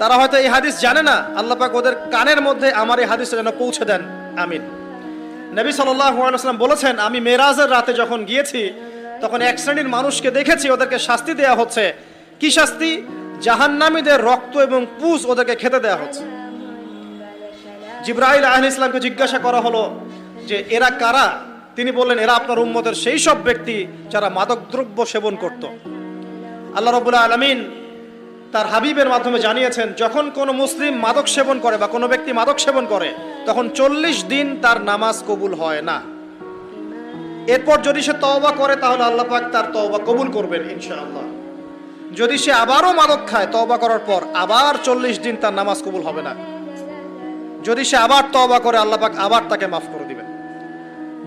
তারা হয়তো এই হাদিস জানে না, আল্লাহ পাক ওদের কানের মধ্যে আমার এই হাদিসটা যেন পৌঁছে দেন, আমিন। নবী সাল্লাল্লাহু আলাইহি ওয়াসাল্লাম বলেছেন, আমি মেরাজের রাতে যখন গিয়েছি তখন এক শ্রেণীর মানুষকে দেখেছি, ওদেরকে শাস্তি দেয়া হচ্ছে। কি শাস্তি? জাহান্নামীদের রক্ত এবং পুজ ওদেরকে খেতে দেয়া হচ্ছে। জিবরাইল আলাইহিস সালামকে জিজ্ঞাসা করা হলো যে এরা কারা? তিনি বললেন, এরা আপনার উম্মতের সেই সব ব্যক্তি যারা মাদকদ্রব্য সেবন করত। আল্লাহ রাব্বুল আলামিন তার হাবিবের মাধ্যমে জানিয়েছেন, যখন কোনো মুসলিম মাদক সেবন করে বা কোনো ব্যক্তি মাদক সেবন করে তখন 40 দিন তার নামাজ কবুল হয় না। এরপর যদি সে তওবা করে তাহলে আল্লাহ পাক তার তওবা কবুল করবেন ইনশাআল্লাহ। যদি সে আবারও মাদক খায় তওবা করার পর, আবার 40 দিন তার নামাজ কবুল হবে না। যদি সে আবার তওবা করে আল্লাহ পাক আবার তাকে মাফ করে দিবেন।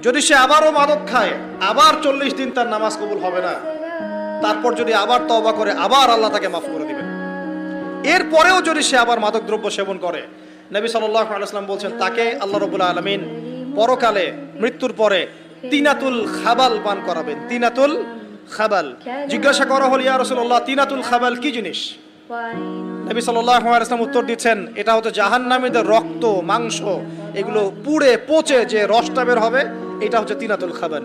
যদি সে আবারও মাদক খায় আবার 40 দিন তার নামাজ কবুল হবে না। তারপর যদি আবার তওবা করে আবার আল্লাহ তাকে মাফ করে দিবেন। এরপরেও যদি সে আবার মাদক দ্রব্য সেবন করে, নবী সাল্লাল্লাহু আলাইহি ওয়াসাল্লাম বলছেন তাকে আল্লাহ রাব্বুল আলামিন পরকালে মৃত্যুর পরে তিনাতুল খাবাল পান করাবেন। তিনাতুল খাবাল। জিজ্ঞাসা করা হল, ইয়া রাসূলুল্লাহ, তিনাতুল খাবাল কি জিনিস? নবী সাল্লাল্লাহু আলাইহি ওয়াসাল্লাম উত্তর দিচ্ছেন, এটা হচ্ছে জাহান্নামীদের রক্ত, মাংস, এগুলো পুড়ে পচে যে রসটা বের হবে, এটা হচ্ছে তিনাতুল খাবাল।